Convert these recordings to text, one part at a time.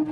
I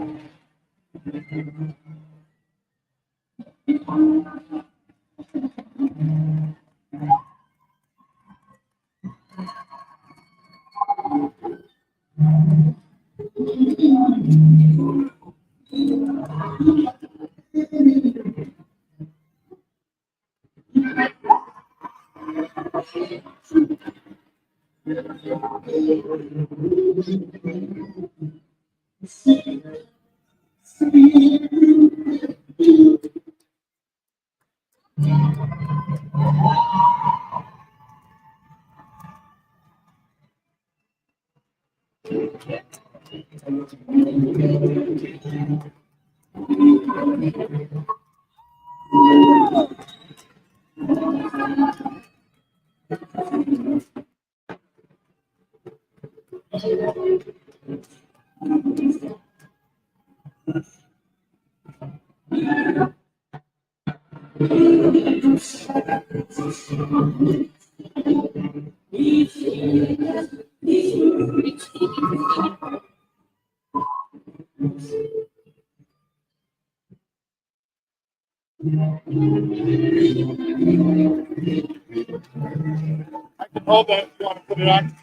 can hold that if you want to put it on.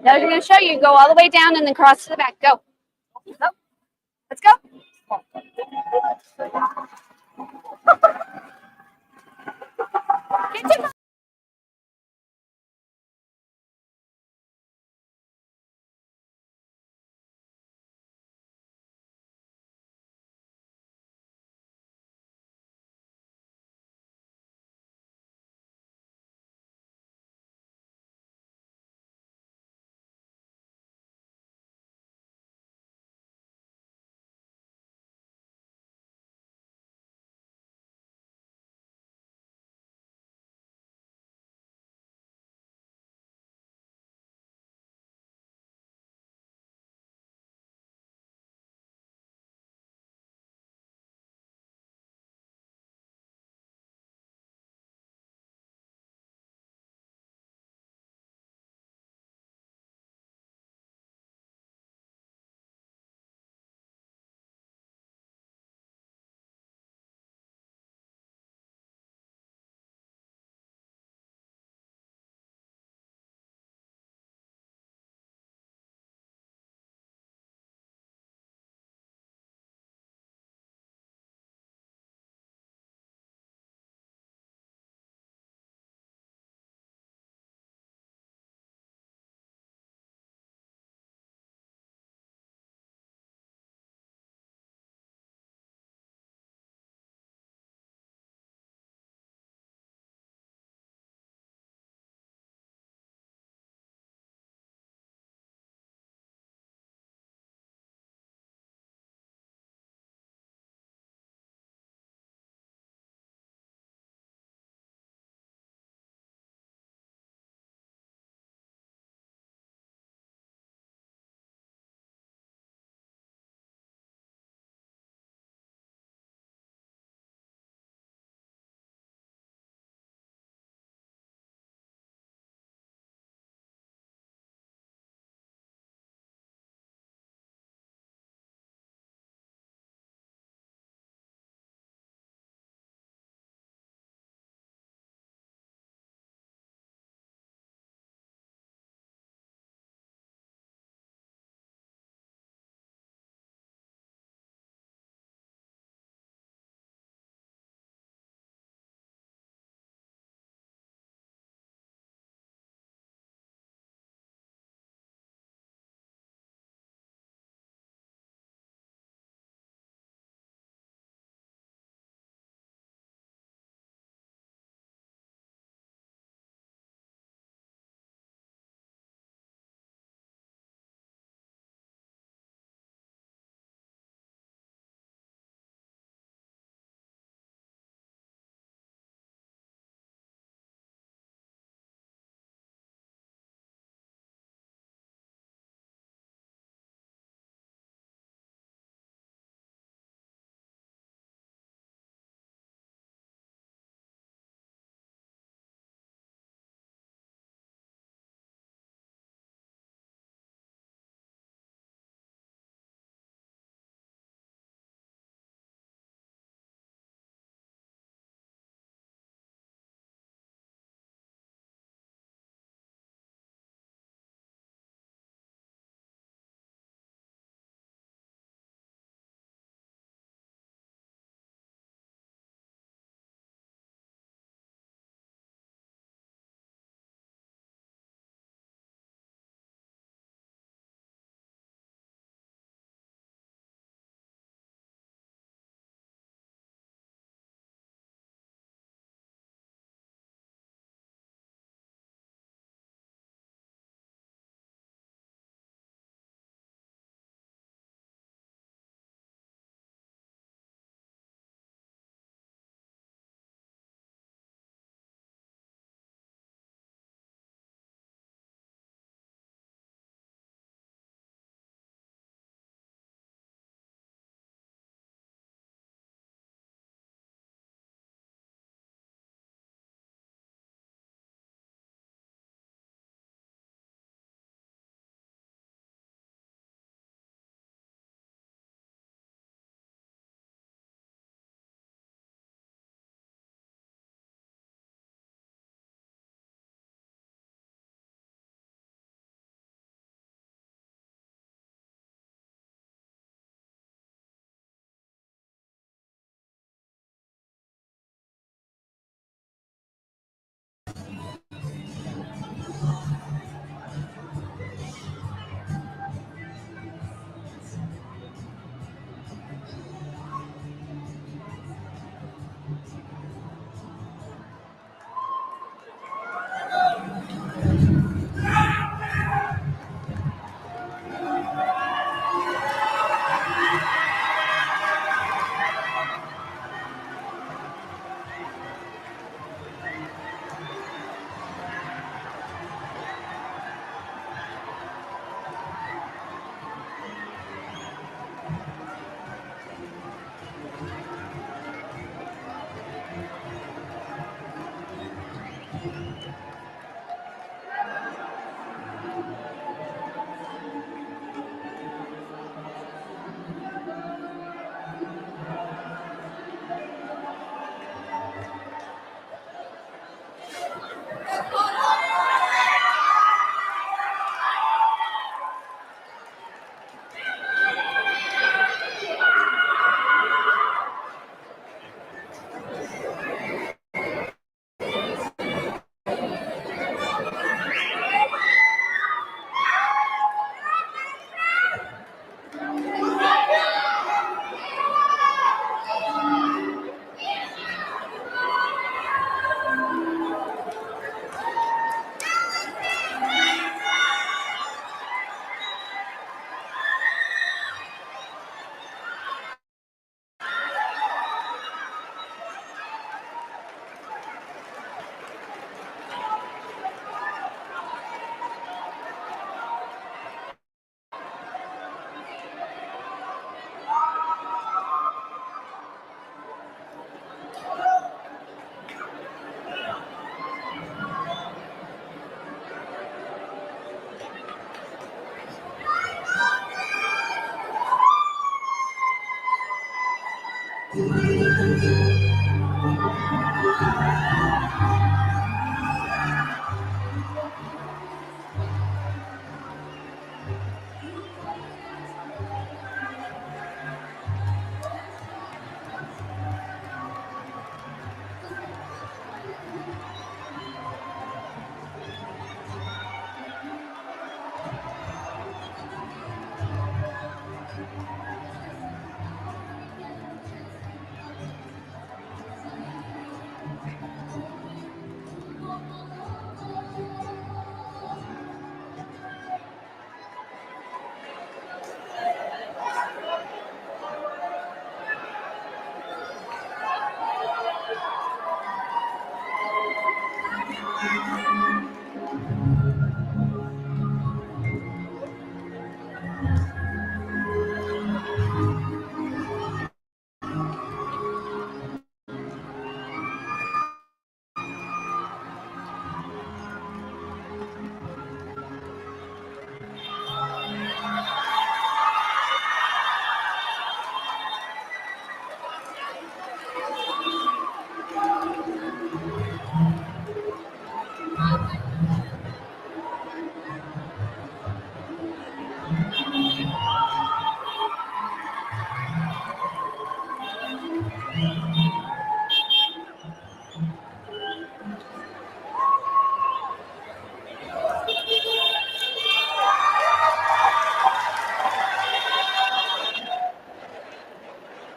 Now we're going to show you. Go all the way down and then cross to the back. Go. Go. Let's go. Get to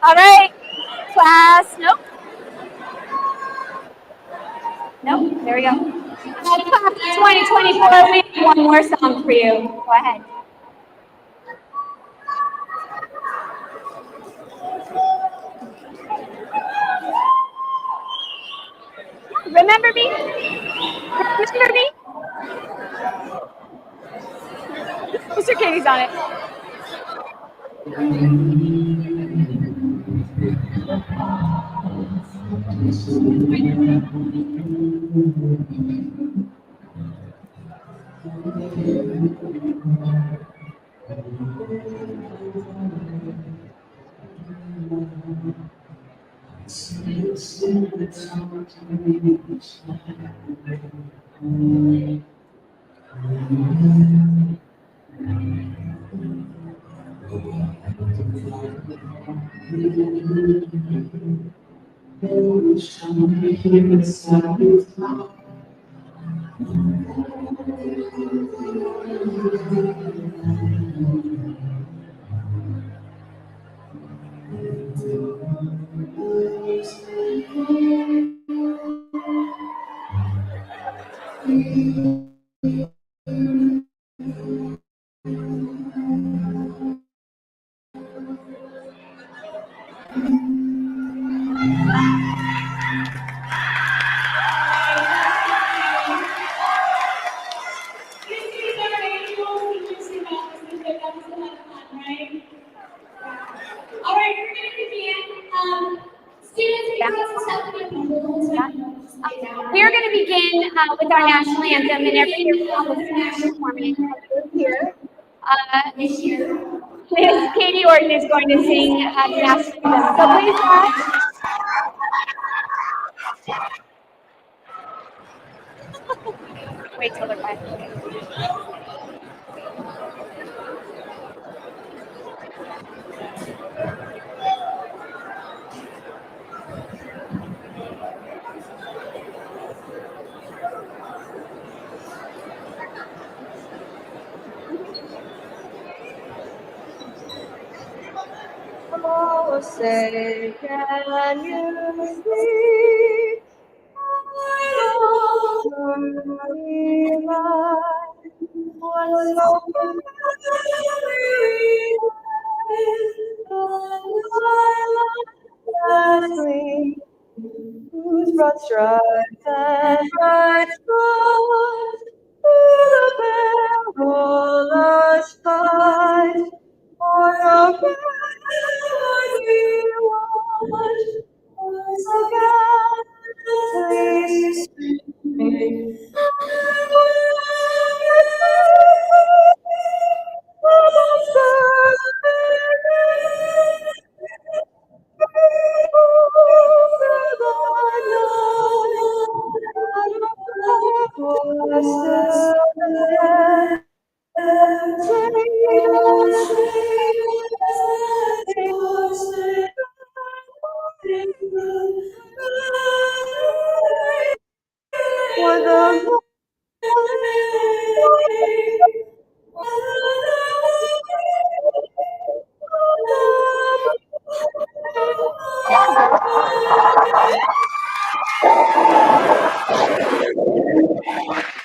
All right, class. Nope. Nope. There we go. Class 2024. We have one more song for you. Go ahead. Remember me? Remember me? Mr. Katie's on it. We're going to begin with our national anthem, and every year we'll perform it here. Ms. Katie Orton is going to sing the national anthem. So please rise. Wait till they're quiet. Oh, say, can you see whose broad stripes and bright stars through the perilous skies for the worthy watch once again, please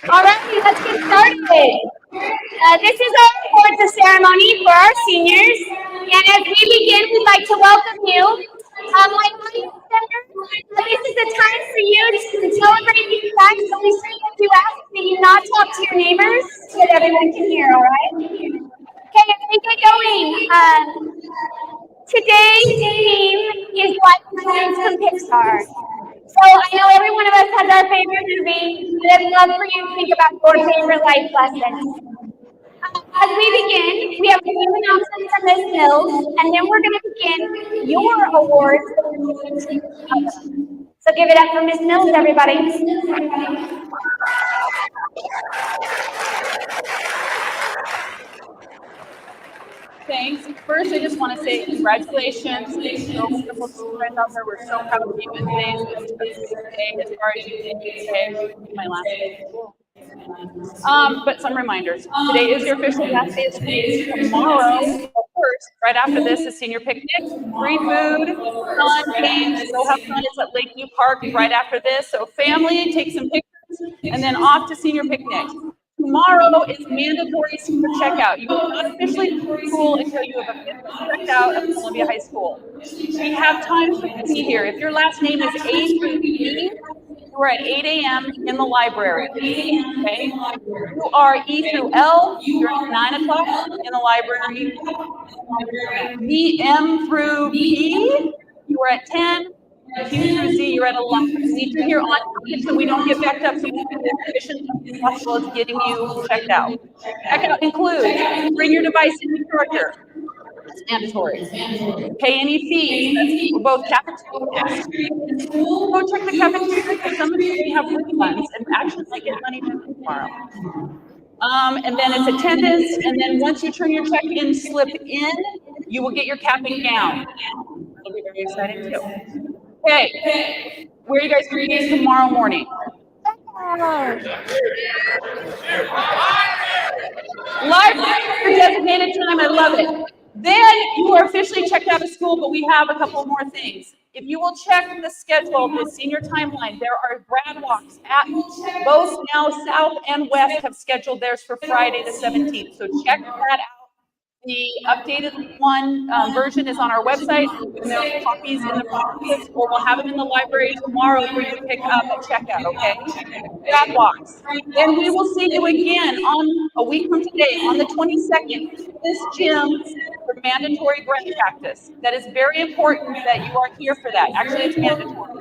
All right, let's get started. This is our awards ceremony for our seniors. And as we begin, we'd like to welcome you. This is the time for you to celebrate these facts. So we do ask that you not talk to your neighbors so that everyone can hear, all right? Okay, as we get going, today's theme is Life Lessons from Pixar. So I know every one of us has our favorite movie, but I'd love for you to think about your favorite life lessons. As we begin, we have a few announcements from Ms. Mills, and then we're going to begin your awards. So give it up for Ms. Mills, everybody. Thanks. First, I just want to say congratulations. There's so wonderful students out there. We're so proud of you. And today is a big day as far as you can say, my last day. But some reminders. Today is your official last day of school. Tomorrow, first, right after this, is senior picnic, free food, fun games. Go have fun. It's at Lakeview Park right after this. So family, take some pictures, and then off to senior picnic. Tomorrow is mandatory super checkout. You will not officially leave school until you have officially checked out of Columbia High School. We have times for you to be here. If your last name is A through E, you are at 8 a.m. in the library. Okay? You are E through L, you're at 9 o'clock in the library. B, M through P, you are at 10. Q through Z, you're at 11. You need to hear on time so we don't get backed up, so we can be as efficient as possible as getting you checked out. Checkout includes bring your device in your charger. That's mandatory. Pay any fees. That's for both cafeteria and school. Go check the cafeteria because some of you may have refunds and actually might get money back tomorrow. And then it's attendance. And then once you turn your check-in slip in, you will get your cap and gown. It'll be very exciting too. Okay, where are you guys going to be tomorrow morning? Library for designated time, I love it. Then you are officially checked out of school, but we have a couple more things. If you will check the schedule, the senior timeline, there are grad walks at both now South and West have scheduled theirs for Friday the 17th. So check that out. The updated one version is on our website, and there are copies in the boxes, or we'll have them in the library tomorrow for you to pick up at checkout, okay? Grad walks. Then we will see you again on a week from today, on the 22nd, this gym for mandatory grad practice. That is very important that you are here for that. Actually, it's mandatory.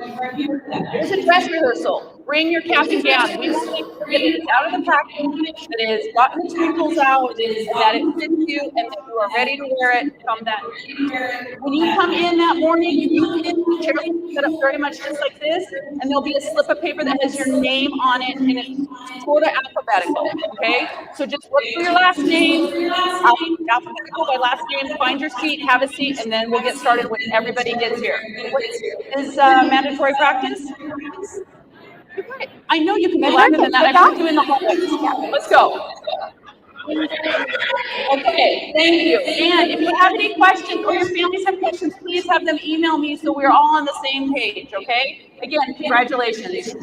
There's a dress rehearsal. Bring your cap and gown. We want to make sure that it is out of the package, that it has gotten the twinkles out, and that it fits you, and that you are ready to wear it come that day. When you come in that morning, you can chair set up very much just like this, and there'll be a slip of paper that has your name on it, and it's sort of alphabetical, okay? So just look for your last name, alphabetical by last name, find your seat, have a seat, and then we'll get started when everybody gets here. What is mandatory practice? I know you can be louder than that. I put you in the hallway. Let's go. Okay, thank you. And if you have any questions or your families have questions, please have them email me so we're all on the same page, okay? Again, congratulations.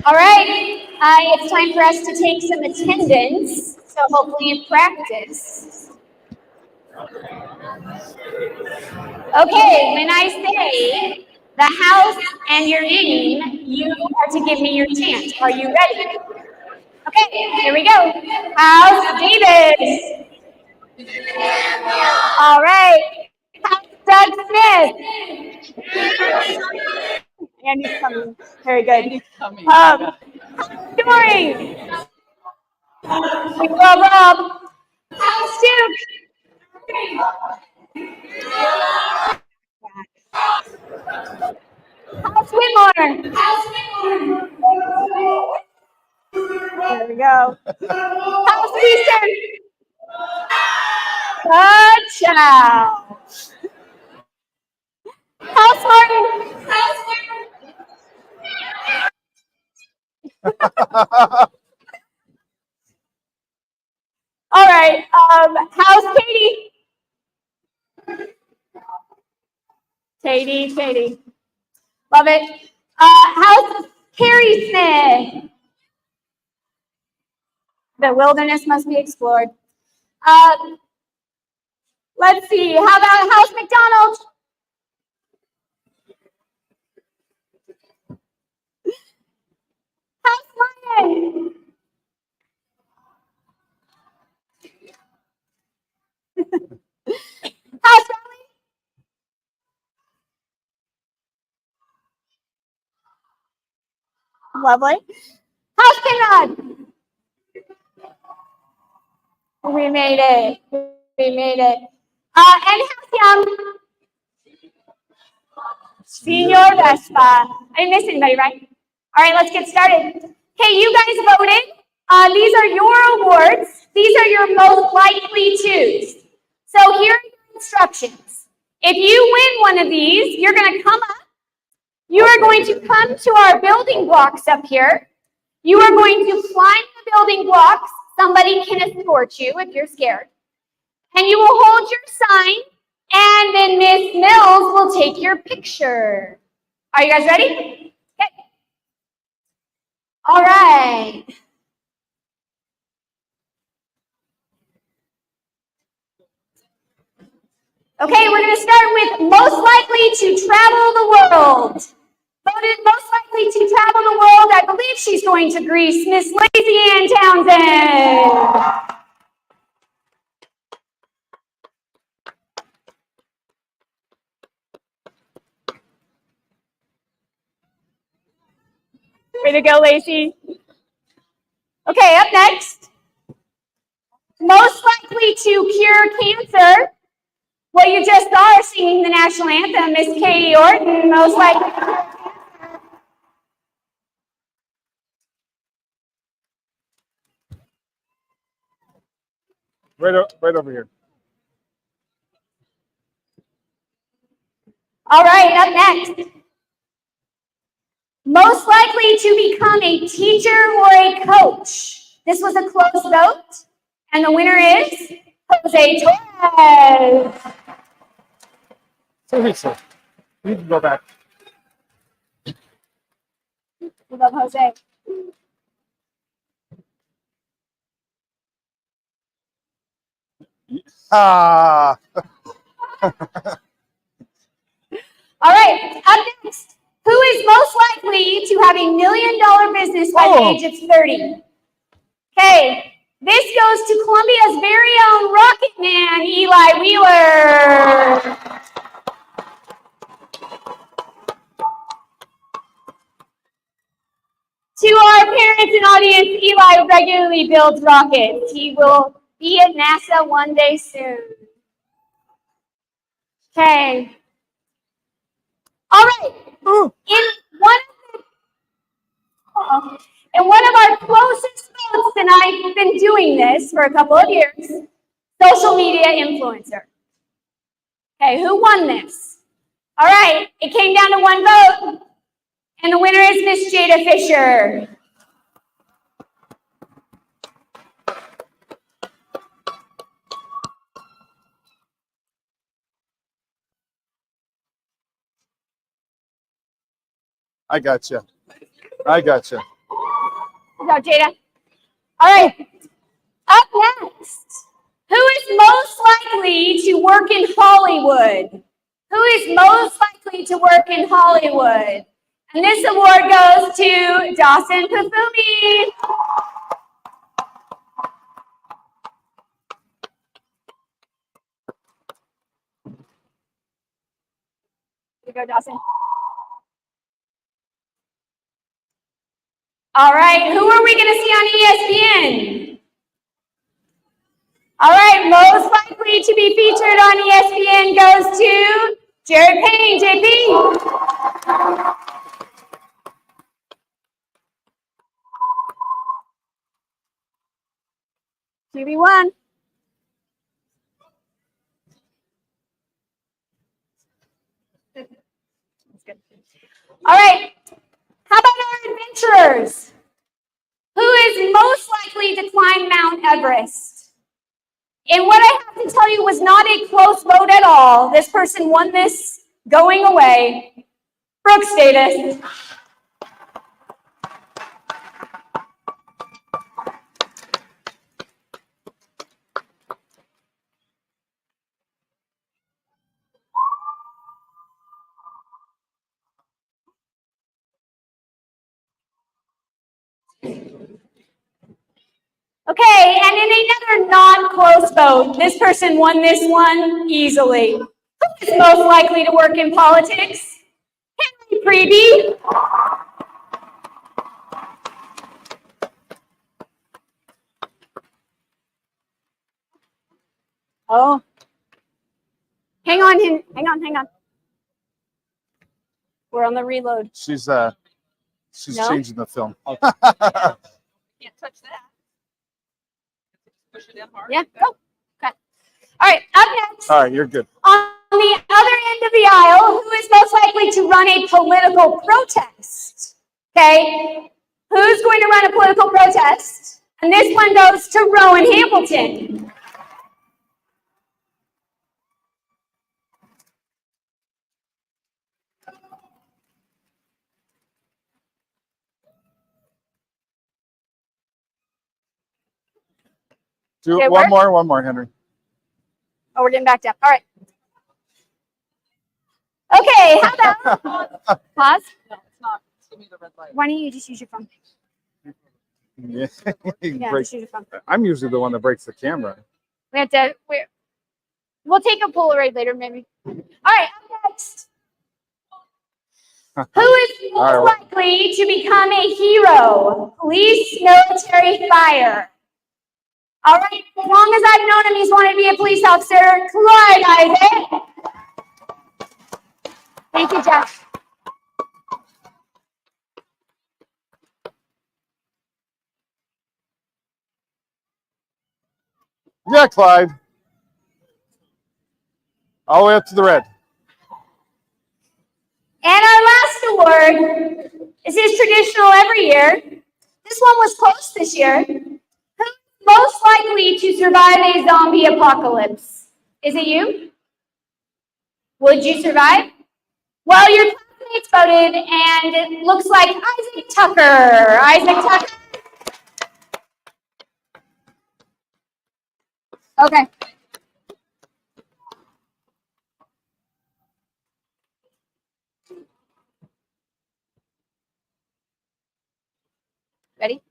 All right, it's time for us to take some attendance, so hopefully you practice. Okay, when I say the house and your name, you are to give me your chant. Are you ready? Okay, here we go. House Davis. All right. House Doug Smith. Andy's coming. Very good. Andy's coming. House Dory. We love Rob. House Duke. House Whitmore. There we go. House Eastern. Good job. House Martin. All right. House Katie. Katie. Love it. House Carrie Smith. The wilderness must be explored. Let's see. How about House McDonald? Lovely. How's Kinrod? We made it. We made it. And how's Young? Senior Vespa. I didn't miss anybody, right? All right, let's get started. Okay, you guys voted. These are your awards. These are your most likely twos. So here are your instructions. If you win one of these, you're going to come up. You are going to come to our building blocks up here. You are going to climb the building blocks. Somebody can escort you if you're scared. And you will hold your sign, and then Miss Mills will take your picture. Are you guys ready? Okay. All right. Okay, we're going to start with most likely to travel the world. Voted most likely to travel the world, I believe she's going to Greece, Miss Lazy Ann Townsend. Way to go, Lacey. Okay, up next. Most likely to cure cancer. Well, you just are singing the national anthem, Miss Katie Orton, most likely to cure cancer. Right over here. All right, up next. Most likely to become a teacher or a coach. This was a close vote, and the winner is Jose Torres. Seriously, you can go back. We love Jose. Ah. All right, up next. Who is most likely to have $1 million business by the age of 30? Okay, this goes to Columbia's very own Rocket Man, Eli Wheeler. To our parents and audience, Eli regularly builds rockets. He will be at NASA one day soon. Okay. All right. In one of our closest votes, and I've been doing this for a couple of years, social media influencer. Okay, who won this? All right, it came down to one vote, and the winner is Miss Jada Fisher. I gotcha. Good job, Jada. All right, up next. Who is most likely to work in Hollywood? Who is most likely to work in Hollywood? And this award goes to Dawson Pafumi. Here you go, Dawson. All right, who are we going to see on ESPN? All right, most likely to be featured on ESPN goes to Jared Payne, JP. QB1. All right, how about our adventurers? Who is most likely to climb Mount Everest? And what I have to tell you was not a close vote at all. This person won this going away. Brooke Status. Okay, and in another non-close vote, this person won this one easily. Who is most likely to work in politics? Henry Preeby. Oh. Hang on, hang on. We're on the reload. She's No? changing the film. Can't touch that. Push it in hard. Yeah, go. Okay. All right, up next. All right, you're good. On the other end of the aisle, who is most likely to run a political protest? Okay, who's going to run a political protest? And this one goes to Rowan Hamilton. Do Okay, one more, Henry. Oh, we're getting backed up. All right. Okay, how about pause? No, it's not. Just give me the red light. Why don't you just use your phone? Yeah. Yeah, Break- just use your phone. I'm usually the one that breaks the camera. We have to. We'll take a Polaroid later, maybe. All right, up next. Who is most likely to become a hero? Police, military, fire. All right, as long as I've known him, he's wanted to be a police officer. Clyde Isaac. Thank you, Jeff. Yeah, Clyde. All the way up to the red. And our last award, this is traditional every year. This one was close this year. Who's most likely to survive a zombie apocalypse? Is it you? Would you survive? Well, your classmates voted, and it looks like Isaac Tucker. Isaac Tucker. Okay. Ready?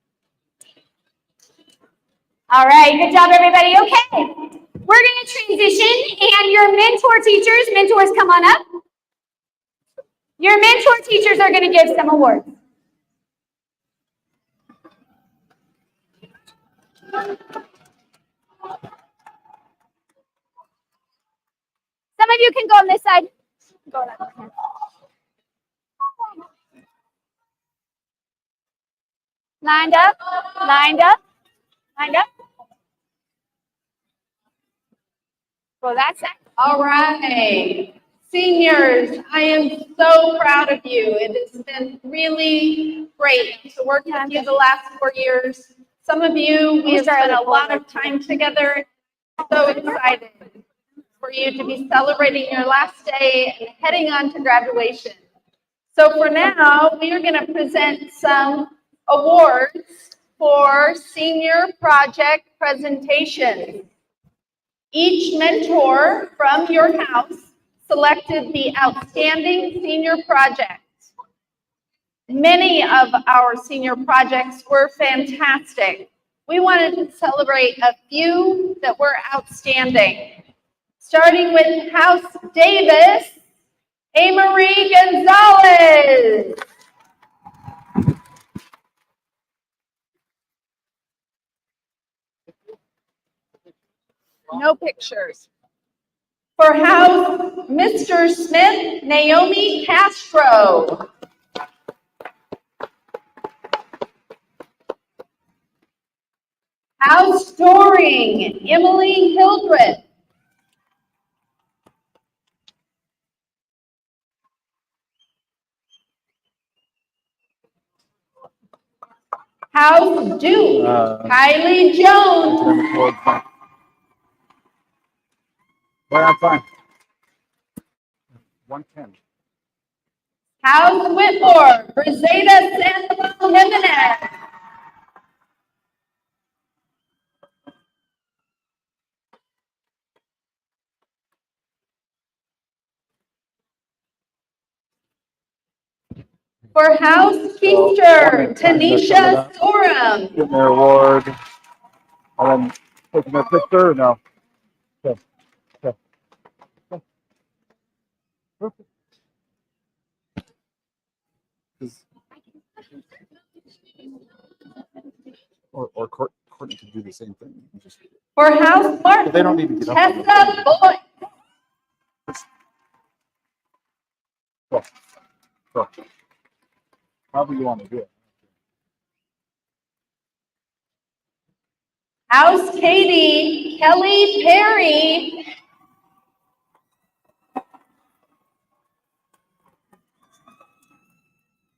All right, good job, everybody. Okay, we're going to transition, and your mentors, come on up. Your mentor teachers are going to give some awards. Some of you can go on this side. Go on that side. Lined up, lined up, lined up. Go that side. All right. Seniors, I am so proud of you. It has been really great to work with you the last 4 years. Some of you, we have spent a lot of time together. So excited for you to be celebrating your last day and heading on to graduation. So for now, we are going to present some awards for senior project presentations. Each mentor from your house selected the outstanding senior project. Many of our senior projects were fantastic. We wanted to celebrate a few that were outstanding. Starting with House Davis, Amarie Gonzalez. No pictures. For House Mr. Smith, Naomi Castro. House Doring, Emily Hildreth. House Duke, Kylie Jones. But I'm fine. 110. House Whitmore, Brizeta Sandoval Jimenez. For House Keister, Tanisha Sorum. Getting their award. And then taking a picture. No. Okay. Okay. Okay. Perfect. Or Courtney can do the same thing. You just, For House Martin, but they don't need to get up. Tessa Boyd. Go. However you want to do it. House Katie, Kelly Perry.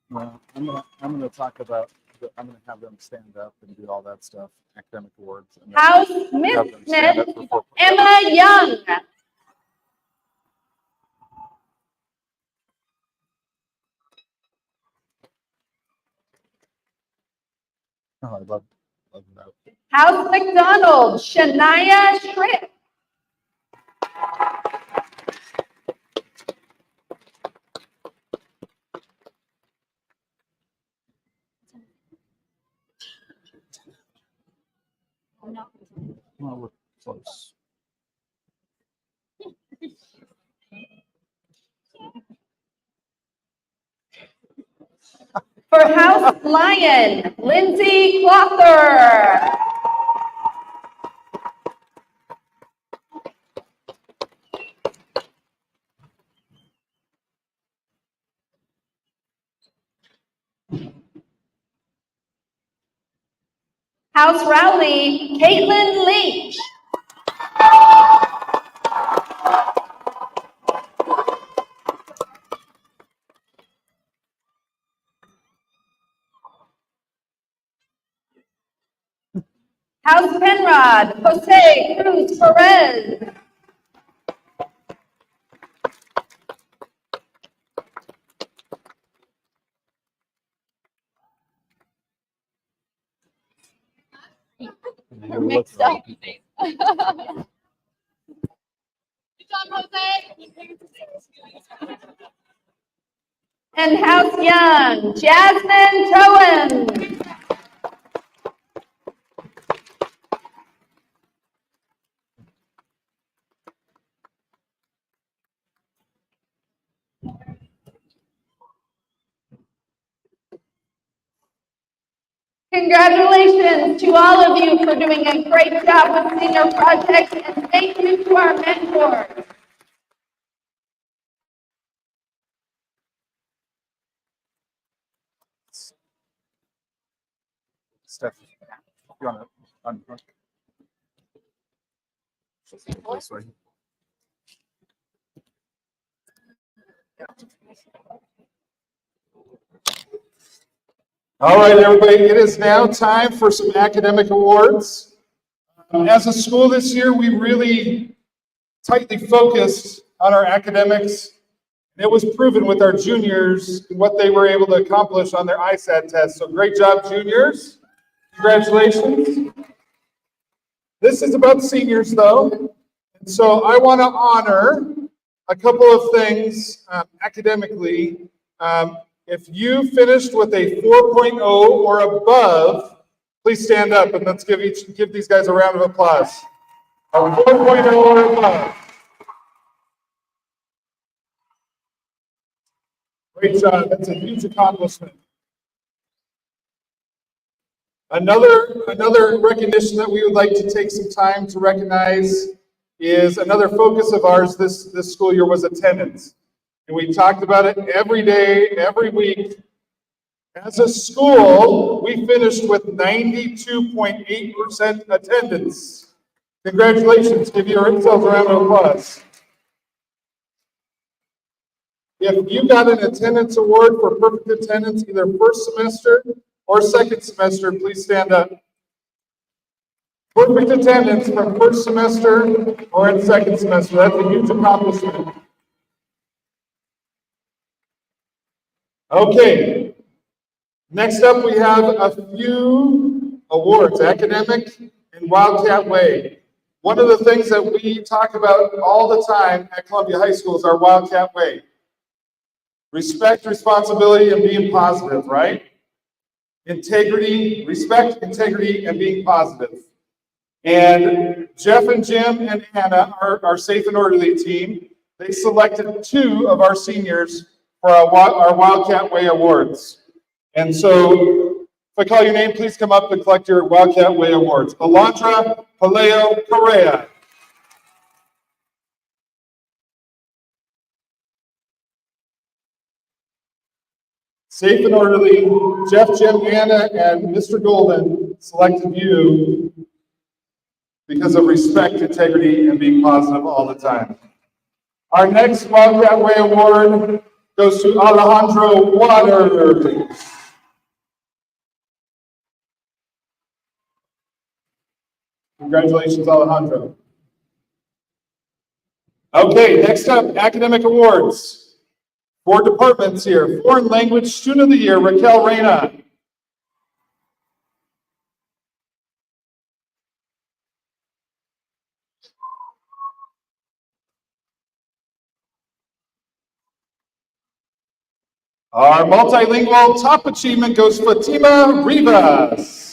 Well, I'm gonna talk about. I'm gonna have them stand up and do all that stuff, academic awards. And then House have Miss them stand Smith, up for 4 points. Emma Young. Oh, I love that. House McDonald, Shania Schritt. Well, we're close. For House Lion, Lindsay Clother. House Rowley, Caitlin Leach. House Penrod, Jose Cruz Perez. We're mixed up. Good job, Jose. And House Young, Jasmine Cohen. Congratulations to all of you for doing a great job with senior projects, and thank you to our mentors. Steph, you want to unhook? This way. All right, everybody, it is now time for some academic awards. As a school this year, we really tightly focused on our academics. And it was proven with our juniors what they were able to accomplish on their ISAT test. So great job, juniors. Congratulations. This is about seniors, though. And so I want to honor a couple of things academically. If you finished with a 4.0 or above, please stand up and let's give these guys a round of applause. A 4.0 or above. Great job. That's a huge accomplishment. Another recognition that we would like to take some time to recognize is another focus of ours this school year was attendance. And we talked about it every day, every week. As a school, we finished with 92.8% attendance. Congratulations. Give yourselves a round of applause. If you got an attendance award for perfect attendance, either first semester or second semester, please stand up. Perfect attendance from first semester or in second semester. That's a huge accomplishment. Okay. Next up, we have a few awards, academic and Wildcat Way. One of the things that we talk about all the time at Columbia High School is our Wildcat Way. Respect, responsibility, and being positive, right? Integrity, respect, integrity, and being positive. And Jeff and Jim and Anna, our Safe and Orderly team, they selected 2 of our seniors for our Wildcat Way Awards. And so If I call your name, please come up and collect your Wildcat Way Awards. Alondra Paleo Correa. Safe and orderly, Jeff, Jim, Anna, and Mr. Golden selected you because of respect, integrity, and being positive all the time. Our next Wildcat Way Award goes to Alejandro Waters. Congratulations, Alejandro. Okay, next up, academic awards. 4 departments here. Foreign Language Student of the Year, Raquel Reyna. Our multilingual top achievement goes Fatima Rivas.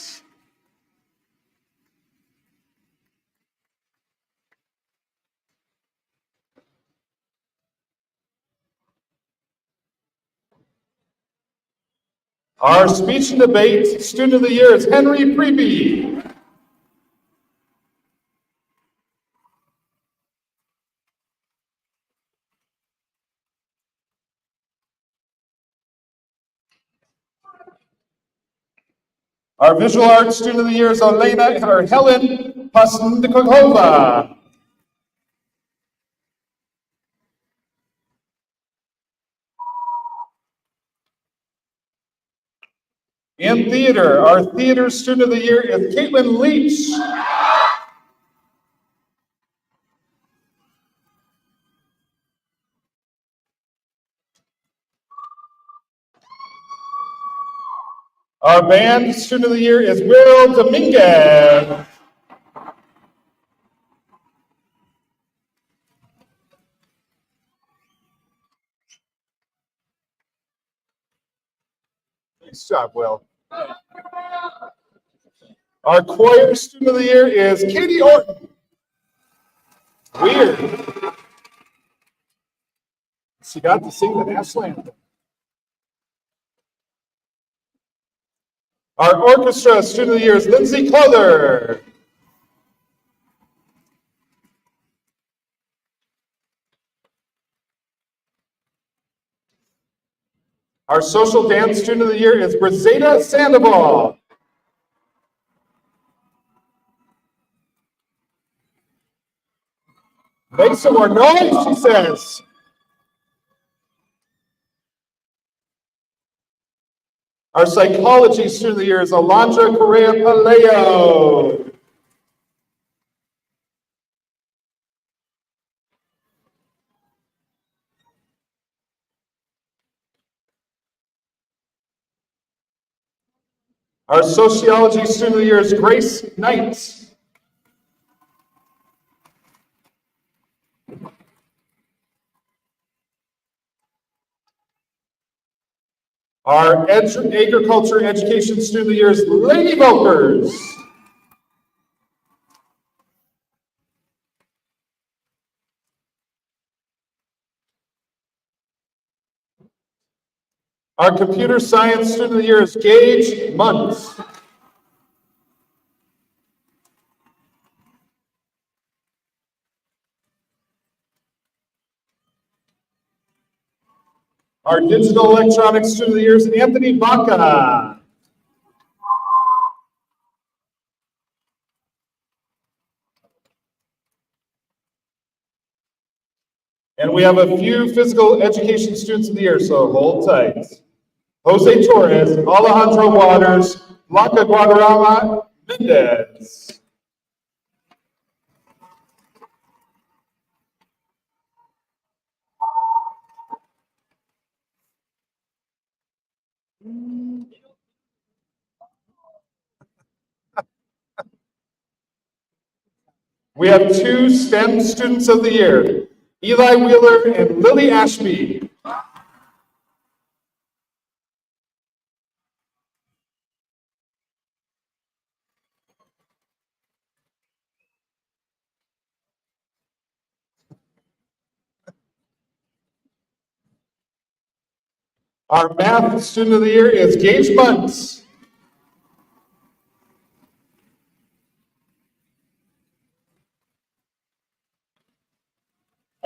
Our speech and debate student of the year is Henry Preeby. Our visual arts student of the year is Helen Pasnikova. In theater, our theater student of the year is Caitlin Leach. Our band student of the year is Will Dominguez. Nice job, Will. Our choir student of the year is Katie Orton. Weird. She got to sing the national anthem. Our orchestra student of the year is Lindsay Clother. Our social dance student of the year is Brizeta Sandoval. Make some more noise, she says. Our psychology student of the year is Alondra Correa Paleo. Our sociology student of the year is Grace Knight. Our agriculture education student of the year is Lady Volkers. Our computer science student of the year is Gage Muntz. Our digital electronics student of the year is Anthony Baca. And we have a few physical education students of the year, so hold tight. Jose Torres, Alejandro Waters, Blanca Guadarrama Mendez. We have 2 STEM students of the year, Eli Wheeler and Lily Ashby. Our math student of the year is Gage Muntz.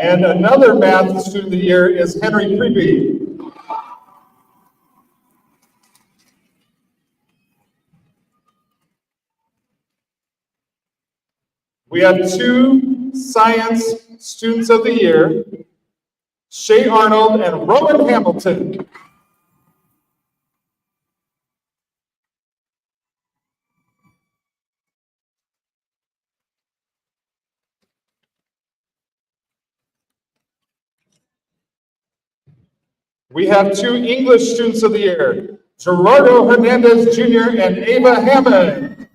And another math student of the year is Henry Creepy. We have 2 science students of the year, Shay Arnold and Rowan Hamilton. We have 2 English students of the year, Gerardo Hernandez Jr. and Ava Hammond.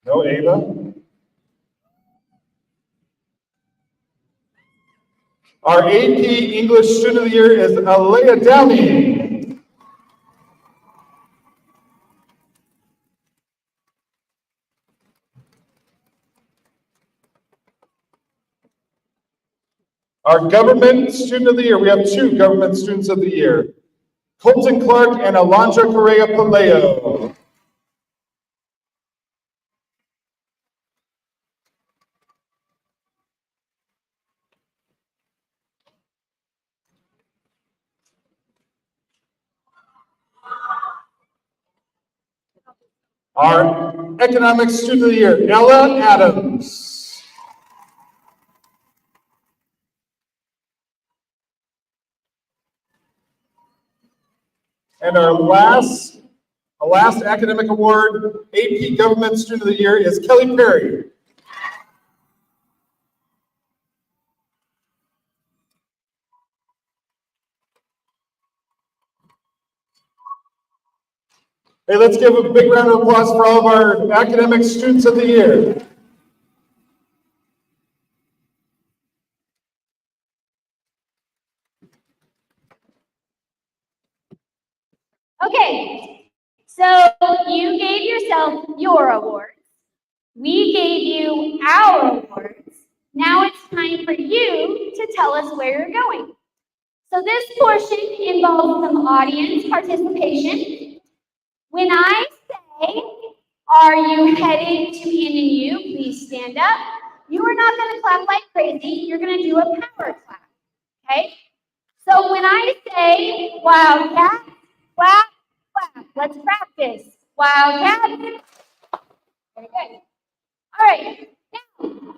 No Ava. Our AP English student of the year is Alea Downey. Our government student of the year, we have 2 government students of the year, Colton Clark and Alondra Correa Paleo. Our economics student of the year, Ella Adams. And our last academic award, AP Government Student of the Year, is Kelly Perry. Hey, let's give a big round of applause for all of our academic students of the year. Okay, so you gave yourself your awards. We gave you our awards. Now it's time for you to tell us where you're going. So this portion involves some audience participation. When I say, are you headed to NNU, please stand up. You are not going to clap like crazy. You're going to do a power clap, okay? So when I say, Wildcat, clap, clap. Let's practice. Wildcat. Very good. All right. Now,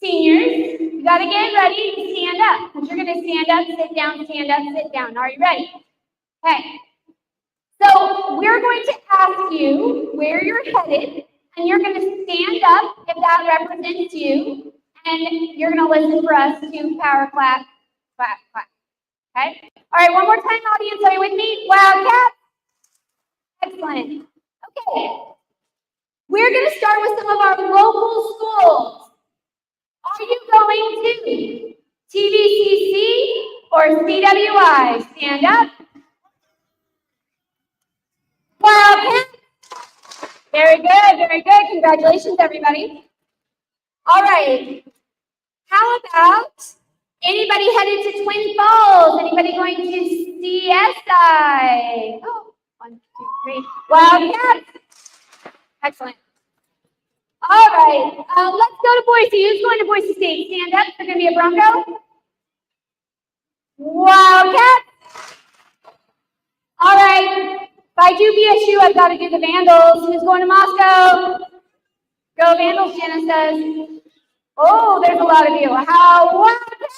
seniors, you got to get ready to stand up. Because you're going to stand up, sit down, stand up, sit down. Are you ready? Okay. So we're going to ask you where you're headed, and you're going to stand up if that represents you, and you're going to listen for us to power clap, clap, clap. Okay? All right, one more time, audience. Are you with me? Wildcat. Excellent. Okay. We're going to start with some of our local schools. Are you going to TVCC or CWI? Stand up. Wildcat. Very good, very good. Congratulations, everybody. All right. How about anybody headed to Twin Falls? Anybody going to CSI? Oh, 1, 2, 3. Wildcat. Excellent. All right. Let's go to Boise. Who's going to Boise State? Stand up. They're going to be a Bronco. Wildcat. All right. If I do BSU, I've got to do the Vandals. Who's going to Moscow? Go Vandals, Janice says. Oh, there's a lot of you. How Wildcat.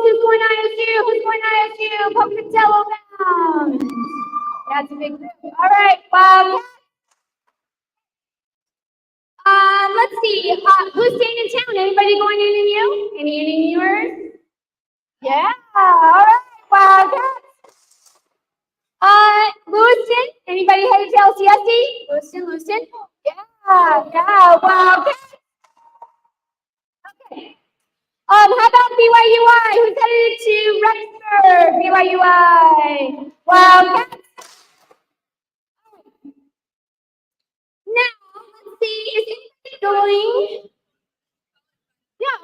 Who's going ISU? Who's going ISU? Pocatello bound. That's a big group. All right, Wildcat. Let's see. Who's staying in town? Anybody going in and you? Any in-Newers? Yeah. All right, Wildcat. Lewiston. Anybody headed to LCSD? Lewiston. Yeah. Wildcat. Okay. How about BYUI? Who's headed to Rexburg? BYUI. Wildcat. Now, let's see, is it going? Yeah,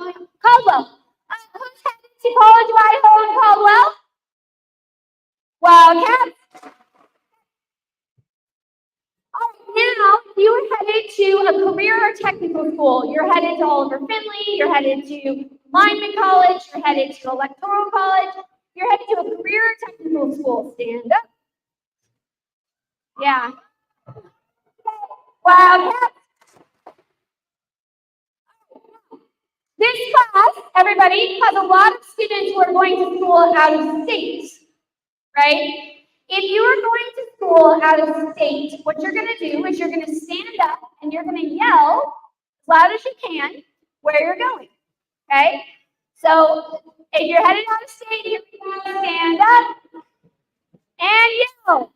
Caldwell. Who's headed to College of Idaho and Caldwell? Wildcat. to a career or technical school, you're headed to Oliver Finley, you're headed to Lineman College, you're headed to Electoral College, you're headed to a career or technical school. Stand up. Yeah. Wildcats. This class, everybody, has a lot of students who are going to school out of state, right? If you are going to school out of state, what you're going to do is you're going to stand up and you're going to yell as loud as you can where you're going, okay? So if you're headed out of state, you're going to stand up and yell.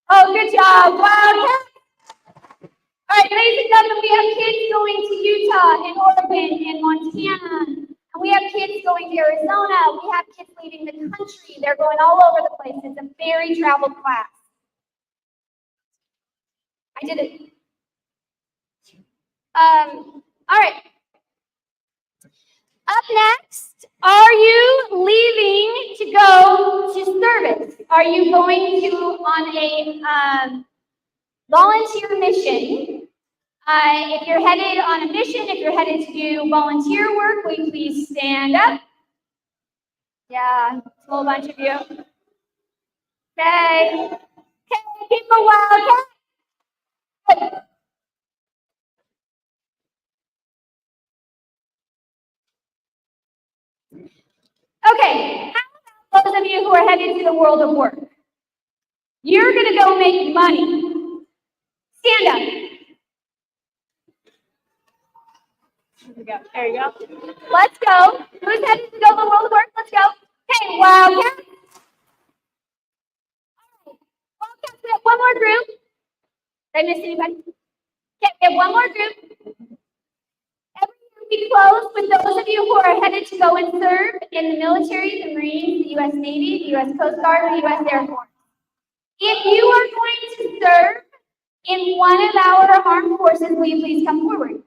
Oh, good job, Wildcat. All right, ladies and gentlemen, we have kids going to Utah and Oregon and Montana. And we have kids going to Arizona. We have kids leaving the country. They're going all over the place. It's a very traveled class. I did it. All right. Up next, are you leaving to go to service? Are you going to on a volunteer mission? If you're headed on a mission, if you're headed to do volunteer work, will you please stand up? Yeah, it's a whole bunch of you. Okay. Okay, people, Wildcat. Good. Okay, how about those of you who are headed to the world of work? You're going to go make money. Stand up. There you go. There you go. Let's go. Who's headed to go to the world of work? Let's go. Okay, Wildcat. Wildcats, we have one more group. Did I miss anybody? Okay, we have one more group. Every year we close with those of you who are headed to go and serve in the military, the Marines, the U.S. Navy, the U.S. Coast Guard, or the U.S. Air Force. If you are going to serve in one of our armed forces, will you please come forward?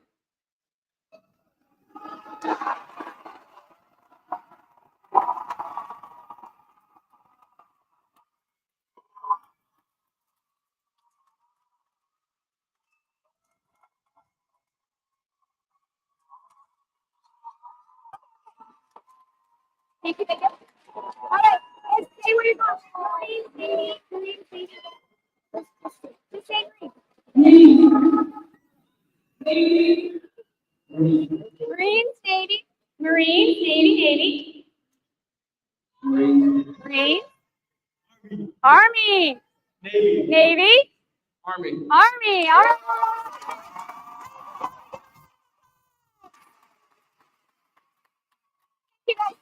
Thank you, thank you. All right, let's say where you're going. Green. Just say green. Marines, Navy. Marines, Navy. Marines. Army. Navy. Army. All right. You guys.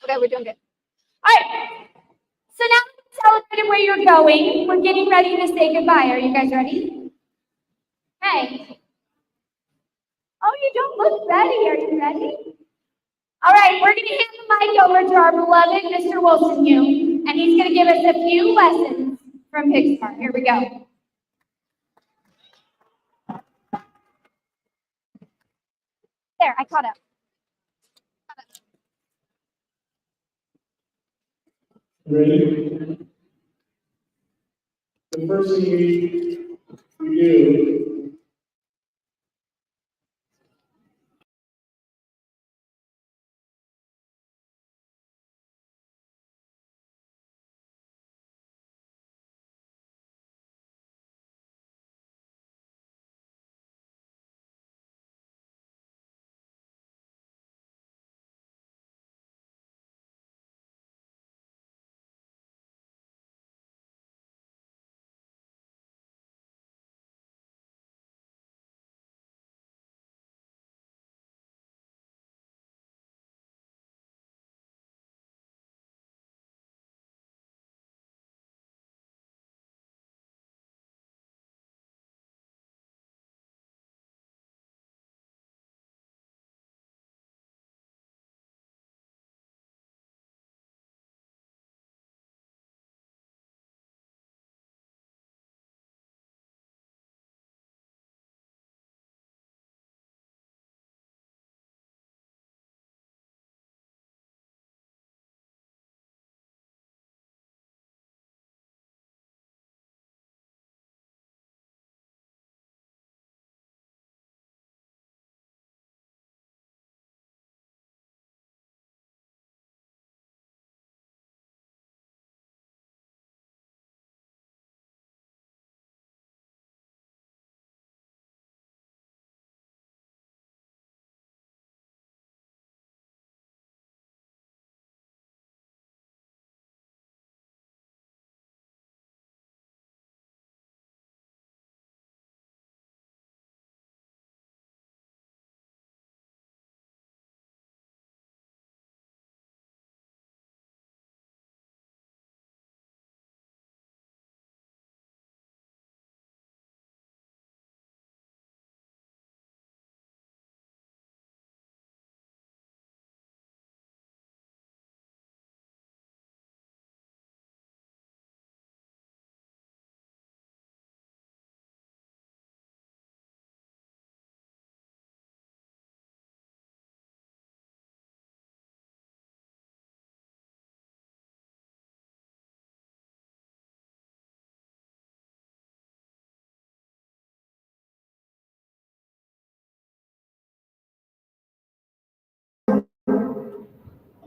Okay, we're doing good. All right. So now that we've celebrated where you're going, we're getting ready to say goodbye. Are you guys ready? Okay. Oh, you don't look ready. Are you ready? All right, we're going to hand the mic over to our beloved Mr. Wilson Hume, and he's going to give us a few lessons from Pixar. Here we go. There, I caught up. Ready? The first thing we do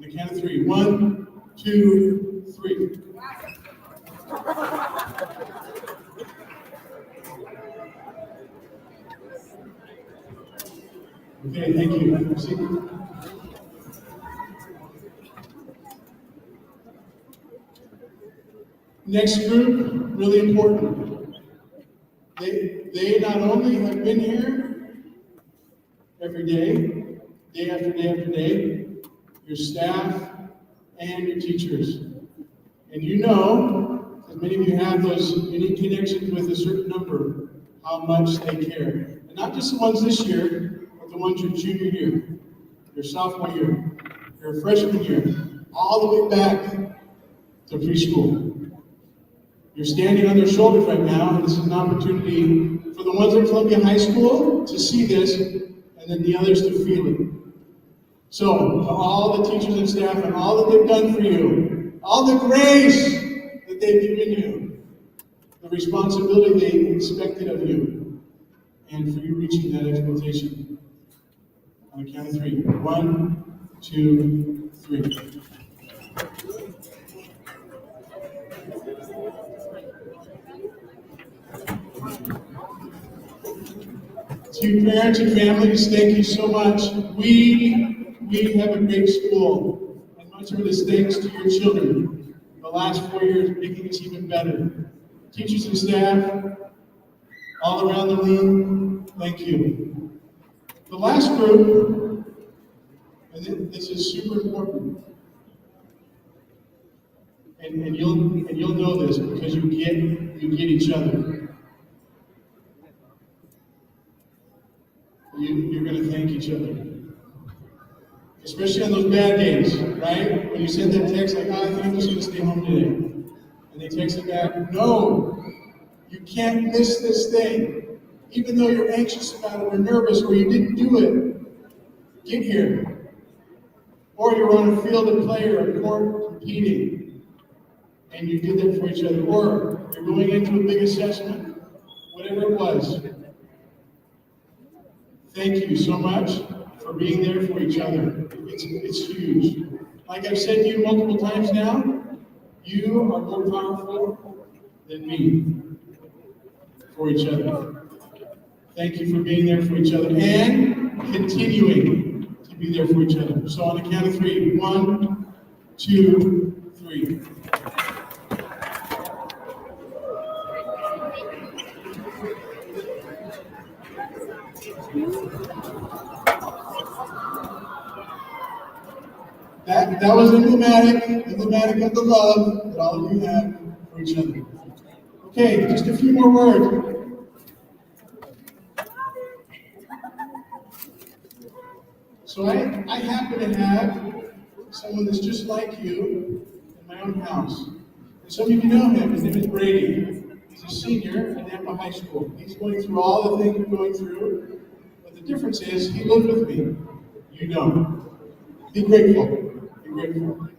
the count of three. 1, 2, 3. Okay, thank you. See? Next group, really important. They not only have been here every day after day after day, your staff and your teachers. And you know, because many of you have those unique connections with a certain number, how much they care. And not just the ones this year, but the ones your junior year, your sophomore year, your freshman year, all the way back to preschool. You're standing on their shoulders right now, and this is an opportunity for the ones at Columbia High School to see this, and then the others to feel it. So, to all the teachers and staff and all that they've done for you, all the grace that they've given you, the responsibility they expected of you, and for you reaching that expectation. On the count of three. 1, 2, 3. To parents and families, thank you so much. We have a great school, and much of it is thanks to your children. The last 4 years making us even better. Teachers and staff, all around the room, thank you. The last group, and this is super important, and you'll know this because you get each other. You're going to thank each other. Especially on those bad days, right? When you send that text like, I think I'm just going to stay home today. And they text it back, no, you can't miss this thing. Even though you're anxious about it or nervous or you didn't do it, get here. Or you're on a field of play or a court competing and you did that for each other. Or you're going into a big assessment, whatever it was. Thank you so much for being there for each other. It's huge. Like I've said to you multiple times now, you are more powerful than me for each other. Thank you for being there for each other and continuing to be there for each other. So on the count of three. 1, 2, 3. That was emblematic of the love that all of you have for each other. Okay, just a few more words. So I happen to have someone that's just like you in my own house. And some of you know him. His name is Brady. He's a senior at Napa High School. He's going through all the things we're going through. But the difference is he lives with me. You don't. Be grateful. Grateful.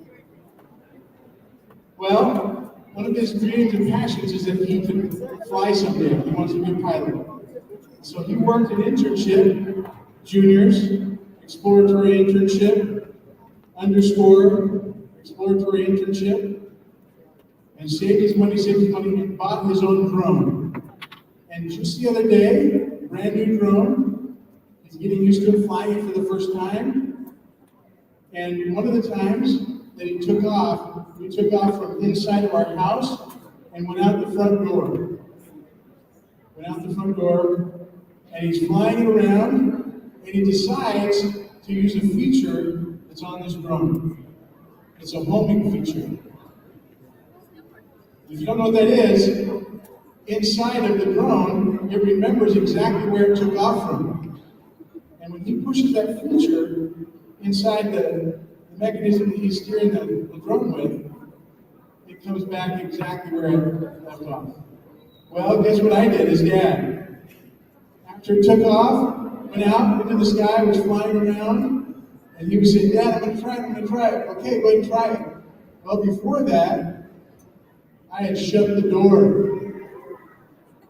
Well, one of his dreams and passions is that he could fly someday. He wants to be a pilot. So he worked an internship, juniors, exploratory internship, underscore, exploratory internship, and saved his money, and bought his own drone. And just the other day, brand new drone, he's getting used to flying it for the first time. And one of the times that he took off, we took off from inside of our house and went out the front door. And he's flying around, and he decides to use a feature that's on this drone. It's a homing feature. If you don't know what that is, inside of the drone, it remembers exactly where it took off from. And when he pushes that feature, inside the mechanism that he's steering the drone with, it comes back exactly where it left off. Well, guess what I did as dad? After it took off, went out into the sky, was flying around, and he was saying, Dad, I'm going to try it. Okay, go ahead and try it. Well, before that, I had shut the door.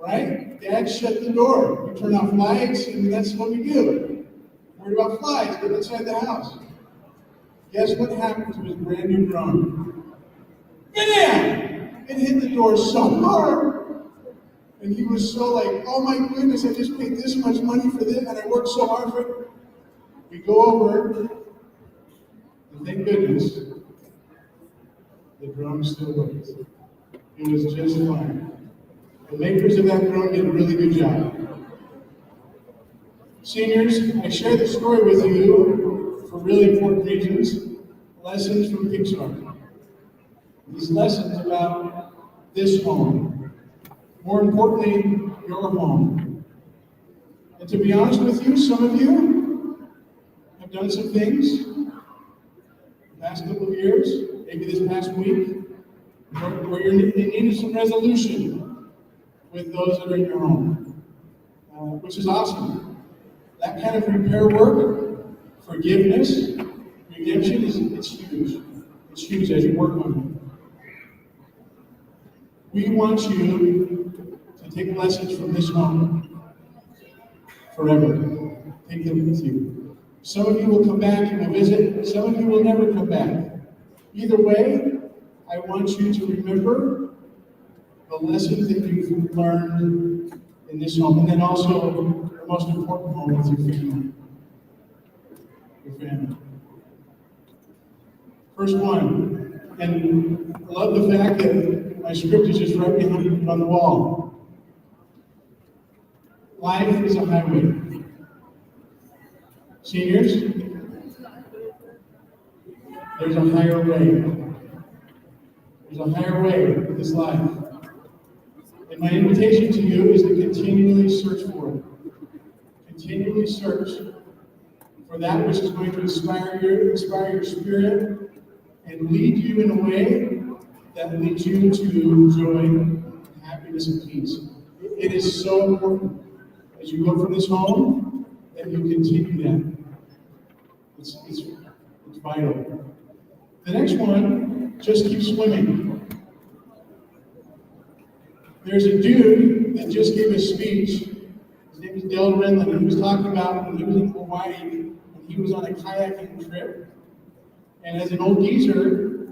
Right? Dad shut the door. We turn off lights, and that's what we do. Worried about flies, get inside the house. Guess what happened to his brand new drone? Bam! It hit the door so hard. And he was so like, oh my goodness, I just paid this much money for this and I worked so hard for it. We go over, and thank goodness, the drone still works. It was just fine. The makers of that drone did a really good job. Seniors, I share this story with you for really important reasons. Lessons from Pixar. These lessons about this home. More importantly, your home. And to be honest with you, some of you have done some things the past couple of years, maybe this past week, where you needed some resolution with those that are in your home, which is awesome. That kind of repair work, forgiveness, redemption it's huge. It's huge as you work on it. We want you to take lessons from this home forever. Take them with you. Some of you will come back and will visit. Some of you will never come back. Either way, I want you to remember the lessons that you've learned in this home, and then also the most important home with your family. Your family. First one, and I love the fact that my script is just right behind on the wall. Life is a highway. Seniors, there's a higher way. There's a higher way in this life. And my invitation to you is to continually search for it. Continually search for that which is going to inspire your spirit and lead you in a way that leads you to joy, happiness, and peace. It is so important as you go from this home that you continue that. It's vital. The next one, just keep swimming. There's a dude that just gave a speech. His name is Dale Renlund, and he was talking about when he was in Hawaii, and he was on a kayaking trip. And as an old geezer,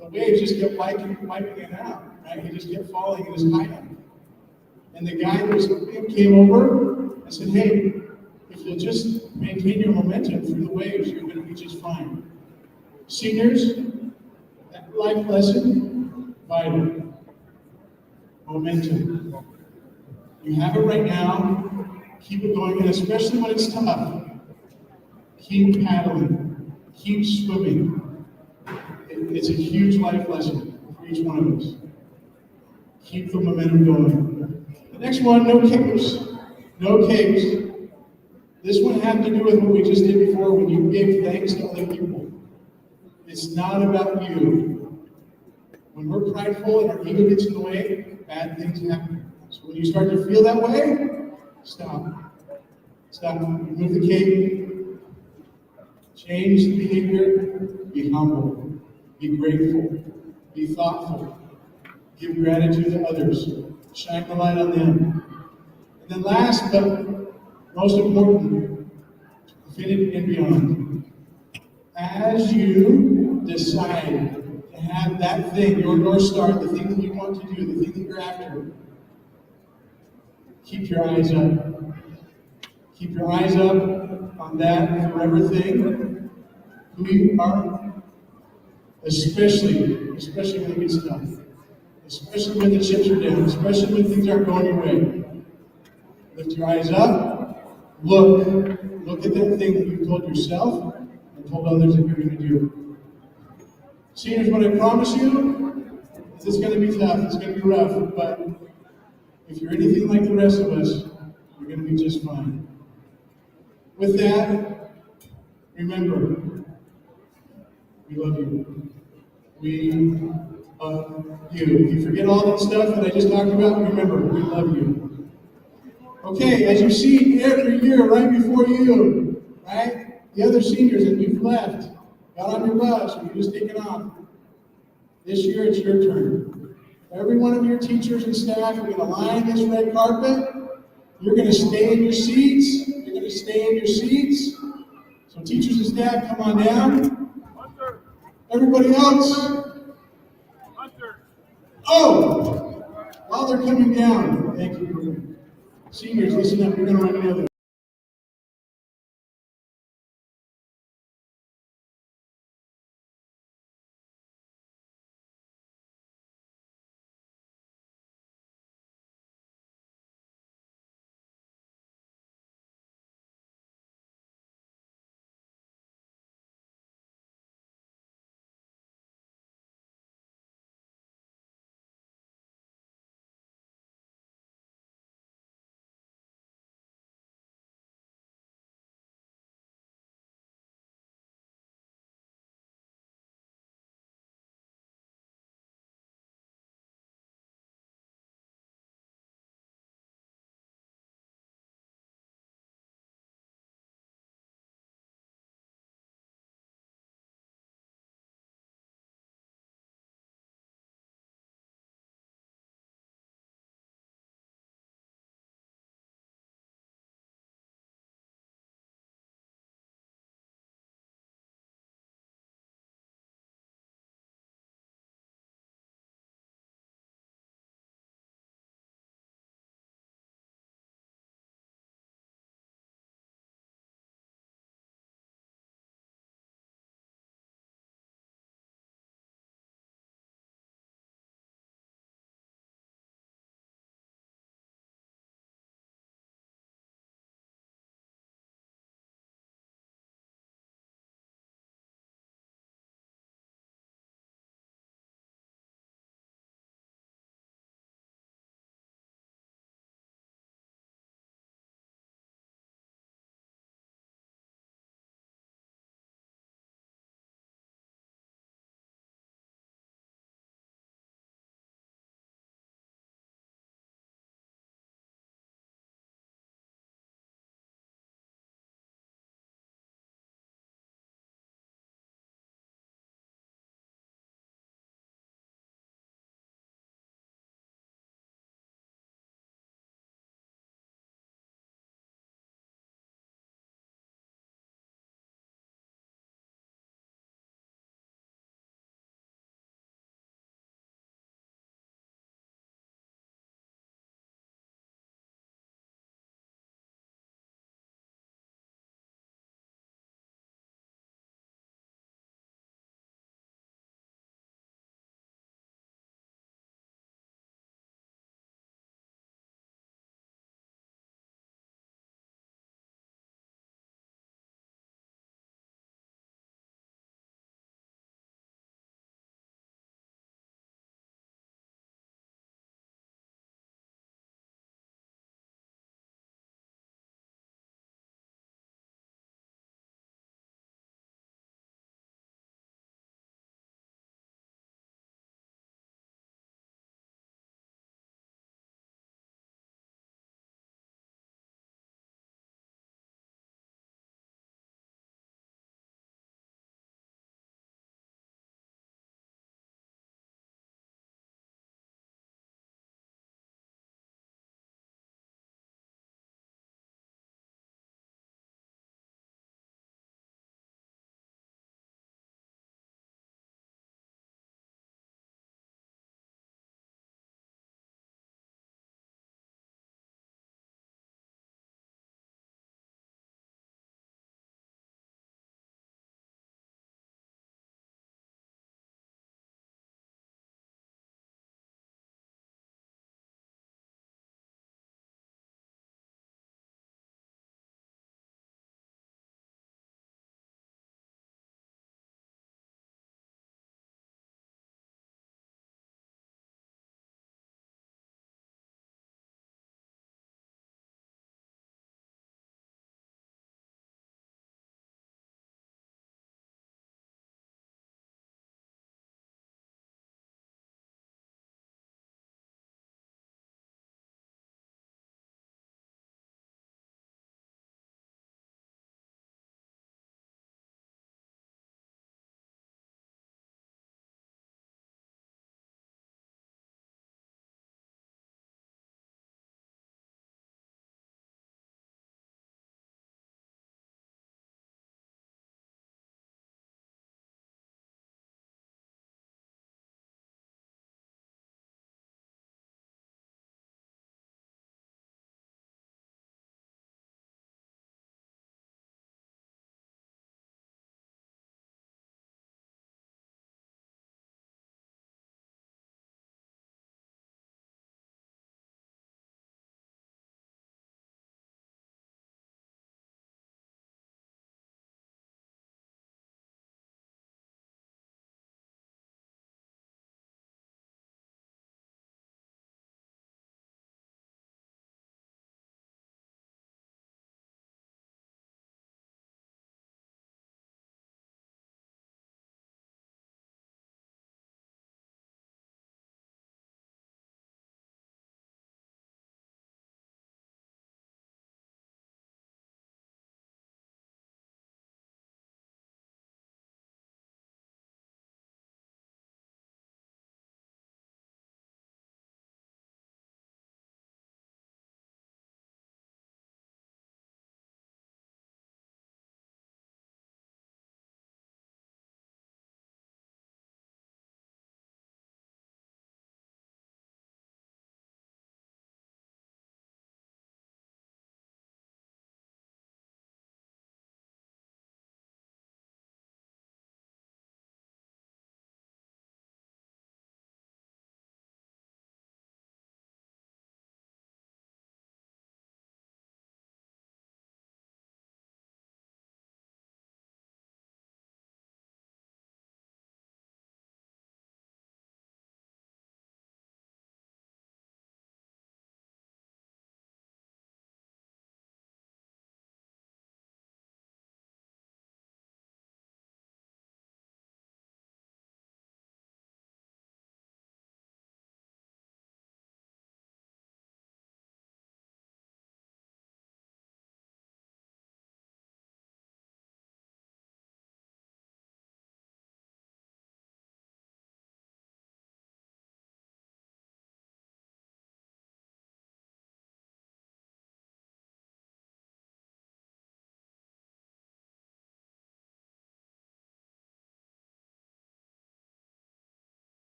the waves just kept wiping him out, right? He just kept falling in his kayak. And the guy that was with him came over and said, hey, if you'll just maintain your momentum through the waves, you're going to be just fine. Seniors, that life lesson, vital. Momentum. You have it right now. Keep it going, and especially when it's tough, keep paddling, keep swimming. It's a huge life lesson for each one of us. Keep the momentum going. The next one, no capes. No capes. This one had to do with what we just did before when you gave thanks to other people. It's not about you. When we're prideful and our ego gets in the way, bad things happen. So when you start to feel that way, stop. Stop. Remove the cape. Change the behavior. Be humble. Be grateful. Be thoughtful. Give gratitude to others. Shine the light on them. And then last but most important, infinity and beyond. As you decide to have that thing, your North Star, the thing that you want to do, the thing that you're after, keep your eyes up. Keep your eyes up on that forever thing, who you are, especially when it gets tough, especially when the chips are down, especially when things aren't going your way. Lift your eyes up, look at that thing that you've told yourself and told others that you're going to do. Seniors, what I promise you is it's going to be tough, it's going to be rough, but if you're anything like the rest of us, you're going to be just fine. With that, remember, we love you. We love you. If you forget all that stuff that I just talked about, remember, we love you. Okay, as you see every year right before you, right? The other seniors that you've left, got on your bus, or you're just taking off. This year, it's your turn. Every one of your teachers and staff are going to line this red carpet. You're going to stay in your seats. You're going to stay in your seats. So teachers and staff, come on down. Everybody else? Oh, while they're coming down, thank you. Seniors, listen up, we're gonna run another.